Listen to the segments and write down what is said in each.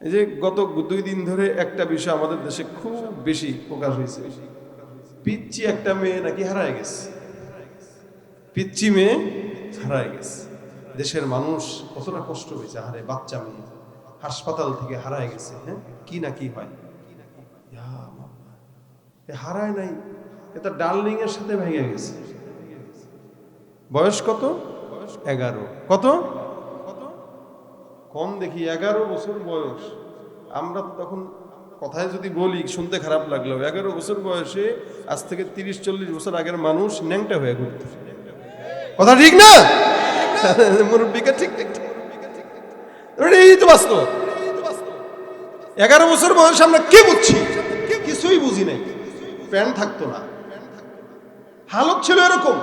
এই যে গত 2 দিন ধরে একটা বিষয় আমাদের দেশে খুব বেশি প্রকাশ হয়েছে, পিচ্চি একটা মেয়ে নাকি হারায় গেছে। পিচ্চি মেয়ে হারায় গেছে। দেশের মানুষ কতটা কষ্ট হয়েছে, আরে বাচ্চা মেয়ে হাসপাতাল থেকে হারায় গেছে। হ্যাঁ, কি না কি হয়, হারায় নাই, এটা ডার্লিং এর সাথে ভেঙে গেছে। বয়স কত? 11। কত কম দেখি, 11 বছর বয়স। আমরা তো তখন কথায় যদি বলি শুনতে খারাপ লাগলো, 11 বছর বয়সে আজ থেকে 30-40 বছর আগের মানুষ ন্যাংটা হয়ে ঘুরত। কথা ঠিক না? মুরব্বিকা ঠিক ঠিক ঠিক। এই তো বাস্তব। 11 বছর বয়সে আমরা কি বুঝছি? কিছুই বুঝি নাই। প্যান্ট থাকতো না, হালত ছিল এরকম।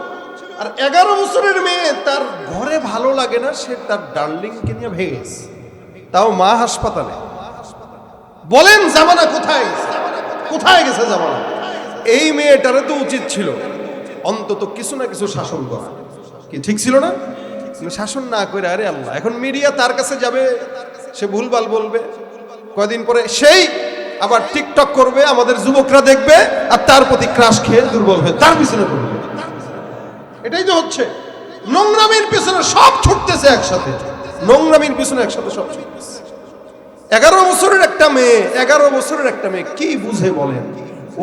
আর 11 বছরের মেয়ে, তার ঘরে ভালো লাগে না, সে তার ডার্লিংকে নিয়ে ভেঙে গেছে, তাও মা হাসপাতালে। বলেন জামানা কোথায় গেছে? কোথায় গেছে জামানা? এই মেয়েটারে তো উচিত ছিল অন্তত কিছু না কিছু শাসন করা, কি ঠিক ছিল না? শাসন না করে, আরে আল্লাহ, এখন মিডিয়া তার কাছে যাবে, সে ভুলভাল বলবে, কয়দিন পরে সেই আবার টিকটক করবে, আমাদের যুবকরা দেখবে আর তার প্রতি ক্রাশ খেয়ে দুর্বল হয়ে তার পিছনে পড়বে। এটাই তো হচ্ছে। নোংরামির পিছনে সব ছুটতেছে একসাথে, নোংরামির পিছনে একসাথে সব ছুটতেছে। 11 বছরের একটা মেয়ে, 11 বছরের একটা মেয়ে কি বুঝে বলেন?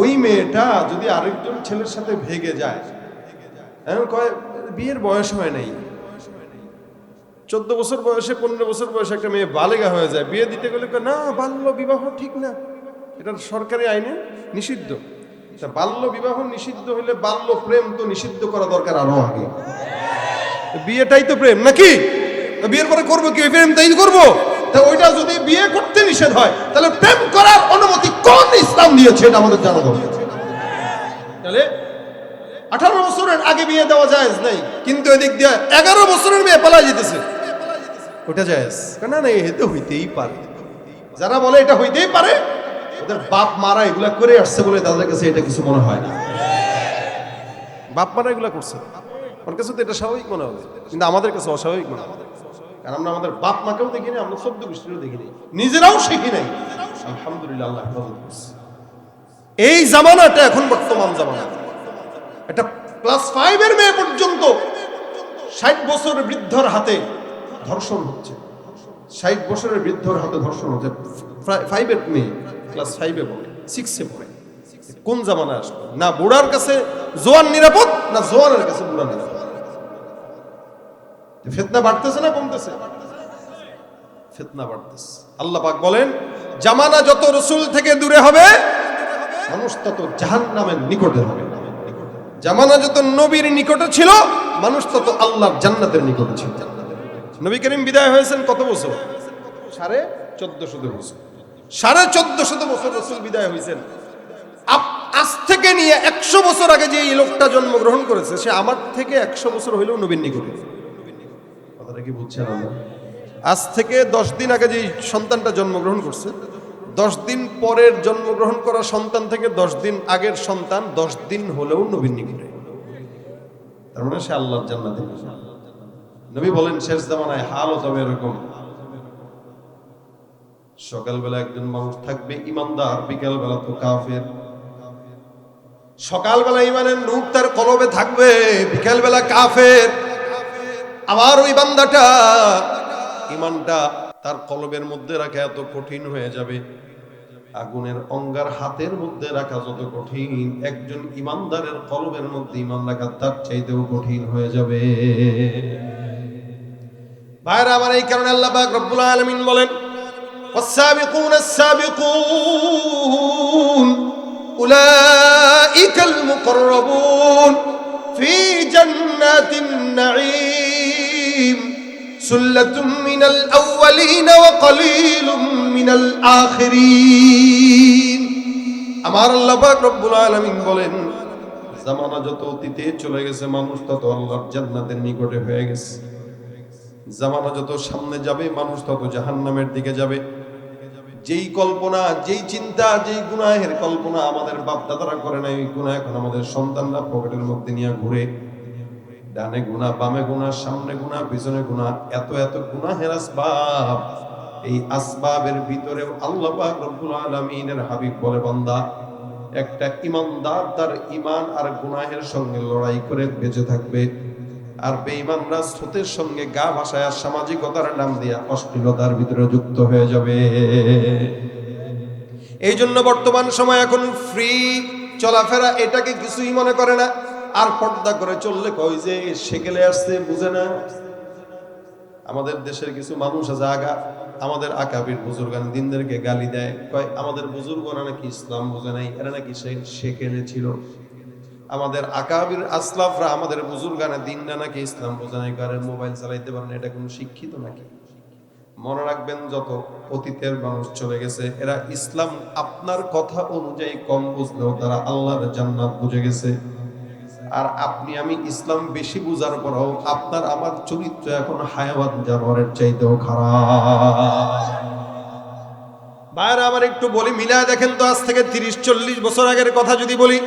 ওই মেয়েটা যদি আরেকজন ছেলের সাথে ভেগে যায়, এখন কয় বিয়ের বয়স হয় নাই, 14 বছর বয়সে 15 বছর বয়সে একটা মেয়ে বালেগা হয়ে যায়, বিয়ে দিতে গেলে না, বাল্য বিবাহ ঠিক না, এটা সরকারি আইনে নিষিদ্ধ। বাল্য বিবাহ নিষিদ্ধ হলে বাল্য প্রেম তো নিষিদ্ধ করা দরকার আরো আগে। বিয়েটাই তো প্রেম নাকি? বিয়ের পরে করবো কি? প্রেম তাই করবো। তা ওইটা যদি বিয়ে করতে নিষেধ হয়, তাহলে প্রেম করার অনুমতি কোন ইসলাম দিয়েছে এটা আমাদের জানা দরকার। তাহলে 18 বছরের আগে বিয়ে দেওয়া জায়েজ নাই, কিন্তু এদিক দিয়ে 11 বছরের মেয়ে পালা যেতেছে, ওটা জায়েজ না? না, এটা হইতেই পারে। যারা বলে এটা হইতেই পারে, ওদের বাপ মারা এগুলা করে আসছে বলে তাদের কাছে এটা কিছু মনে হয় না। বাপ মারা এগুলা করছে, ওর কাছে তো এটা স্বাভাবিক মনে হবে, কিন্তু আমাদের কাছে অস্বাভাবিক মনে হবে। কারণ আমরা আমাদের বাপ মাকেও দেখিনি, আমরা 14 গোষ্ঠীও দেখিনি, নিজেরাও শিখি নাই। আলহামদুলিল্লাহ, আল্লাহ হেফাজত করছে। এই জামানাটা এখন বর্তমান জামানা। এটা ক্লাস 5 এর মেয়ে পর্যন্ত 60 বছরের বৃদ্ধর হাতে ধর্ষণ হচ্ছে। 60 বছরের বৃদ্ধর হাতে ধর্ষণ হচ্ছে। 5 এর মেয়ে ক্লাস 5 এ পড়ে, 6 এ পড়ে। কোন জামানা আসলো? না বুড়ার কাছে জোয়ান নিরাপদ, না জোয়ানের কাছে বুড়া নিরাপদ। ফিতনা বাড়তেছে না কমতেছে? ফিতনা বাড়তেছে। আল্লাহ পাক বলেন, জামানা যত রাসূল থেকে দূরে হবে, মানুষ তত জাহান্নামের নিকটে হবে। জামানা যত নবীর নিকটে ছিল, মানুষ তত আল্লাহর জান্নাতের নিকটে ছিল। নবী করিম বিদায় হয়েছেন কত বছর? 1450 বছর। 1450 বছর রাসূল বিদায় হয়েছেন। আজ থেকে নিয়ে 100 বছর আগে যে এই লোকটা জন্মগ্রহণ করেছে, সে আমার থেকে 100 বছর হইলেও নবীর নিকটে। কথাটা কি বুঝছেন? আজ থেকে 10 দিন আগে যে সন্তানটা জন্মগ্রহণ করছে, 10 দিন পরের জন্মগ্রহণ করা সন্তান থেকে 10 দিন আগের সন্তান 10 দিন হলেও নবীর নিকটে। তার মানে সে আল্লাহর জান্নাতে। নবী বলেন শেষ জামানায় হালও তবে এরকম, সকালবেলা একজন মানুষ থাকবে ইমানদার, বিকালবেলা তো কাফের। সকালবেলা ইমানের নূর তার কলবে থাকবে, বিকালবেলা কাফের। আবার ওই বান্দাটা ইমানটা তার কলবের মধ্যে রাখা এত কঠিন হয়ে যাবে, আগুনের অঙ্গার হাতের মধ্যে রাখা যত কঠিন, একজন ইমানদারের কলবের মধ্যে ইমান রাখা তার চাইতেও কঠিন হয়ে যাবে। ভাইরা আমার, এই কারণে আল্লাহ পাক রব্বুল আলামিন বলেন, ওয়াস-সাবিকুনা আস-সাবিকুন উলাইকাল মুকাররাবুন ফি জান্নাতিন নাঈম সুল্লাতুম মিনাল আউয়ালিন ওয়া কলিলুম মিনাল আখিরিন। আমার আল্লাহ পাক রব্বুল আলামিন বলেন, জামানা যত অতীতে চলে গেছে, মানুষ তত আল্লাহর জান্নাতের নিকটে হয়ে গেছে। জামানা যত সামনে যাবে, মানুষ তত জাহান্নামের দিকে যাবে। যেই কল্পনা, যেই চিন্তা, যেই গুনাহের কল্পনা আমাদের বাপ দাদারা করে নাই, ওই গুনাহ এখন আমাদের সন্তানরা পকেটের মধ্যে নিয়ে ঘুরে। ডানে গুনাহ, বামে গুনাহ, সামনে গুনাহ, পিছনে গুনাহ, এত এত গুনাহের আসবাব এই আসবাবের ভিতরে আল্লাহ পাক রব্বুল আলামিনের হাবিব বলে, বান্দা, একটা ঈমানদার তার ঈমান আর গুনাহের সঙ্গে লড়াই করে বেঁচে থাকবে, আর বেঈমানরা স্রোতের সঙ্গে গা ভাসায় আর সামাজিকতার নাম দিয়া অশ্লীলতার ভিতরে যুক্ত হয়ে যাবে। এই জন্য বর্তমান সময় এখন ফ্রি চলাফেরা এটাকে কিছুই মনে করে না, আর পর্দা করে চললে কই যে সেকেলে আসছে বুঝে না। আমাদের দেশের কিছু মানুষ আছে আগা আমাদের আকাবির বুজুর্গান দিনদেরকে গালি দেয়, কয় আমাদের বুজুর্গরা নাকি ইসলাম বুঝে নাই, এরা নাকি সেকেলে ছিল। আমাদের আকাবির আসলাফরা আমাদের বুজুর্গানে দিনটা নাকি ইসলাম বোঝা নাই, কারণ মোবাইল চালাইতে পারে না, এটা কোনো শিক্ষিত নাকি? মনে রাখবেন, যত অতীতের মানুষ চলে গেছে এরা ইসলাম আপনার কথা অনুযায়ী কম বুঝলেও তারা আল্লাহর জান্নাত বুঝে গেছে। আর আপনি আমি ইসলাম বেশি বুঝার পরও আপনার আমার চরিত্র এখন হায়াওয়ান জানোয়ারের চাইতেও খারাপ। ভাইরা আমার একটু বলি, মিলায় দেখেন তো, আজ থেকে 30-40 বছর আগের কথা যদি বলি,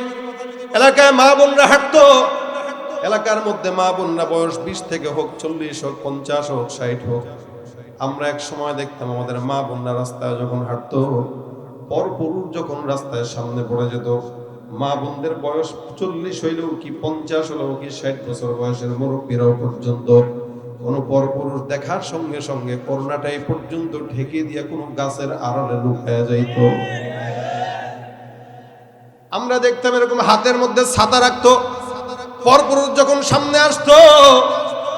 এলাকায় মা বোনরা হাঁটতো, এলাকার মধ্যে মা বোনরা বয়স 20 থেকে হোক, 40 হোক, 50 হোক, 60 হোক, আমরা এক সময় দেখতাম আমাদের মা বোনরা রাস্তায় যখন হাঁটতো, পরপুরুষ যখন রাস্তায় সামনে পড়ে যেত, মা বোনদের বয়স 40 হইলেও কি 50 হলেও কি 60 বছর বয়সের মুরব্বীরাও পর্যন্ত কোনো পরপুরুষ দেখার সঙ্গে সঙ্গে করোনাটাই পর্যন্ত ঢেকে দিয়া কোনো গাছের আড়ালে লুকায়া যাইত। আমরা দেখতাম এরকম হাতের মধ্যে ছাতা রাখতো, পরপুরুষ যখন সামনে আসতো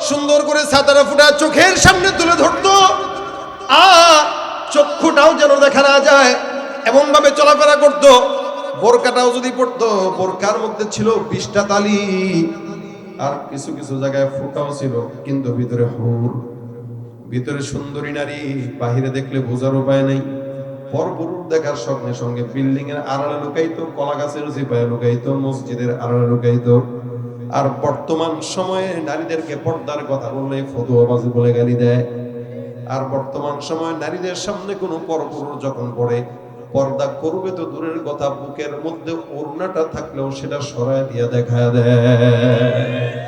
সুন্দর করে ছাতাটা ফুটা চোখের সামনে তুলে ধরতো, চক্ষুটাও যেন দেখা না যায় এমন ভাবে চলাফেরা করতো। বোরকাটাও যদি পড়তো, বোরকার মধ্যে ছিল 20টা তালি, আর কিছু কিছু জায়গায় ফুটাও ছিল, কিন্তু ভিতরে হুর, ভিতরে সুন্দরী নারী, বাহিরে দেখলে বোঝার উপায় নেই। পরপুরুষ দেখার সঙ্গে সঙ্গে বিল্ডিং এর আড়ালে লুকাইতো, কলা গাছের চিপায় লুকাইতো, মসজিদের আড়ালে লুকাইতো। আর বর্তমান সময়ে নারীদেরকে পর্দার কথা বললে ফতুয়াবাজি বলে গালি দেয়। আর বর্তমান সময়ে নারীদের সামনে কোনো পরপুরুষ যখন পড়ে, পর্দা করবে তো দূরের কথা, বুকের মধ্যে ওড়নাটা থাকলেও সেটা সরায় দিয়ে দেখায় দেয়।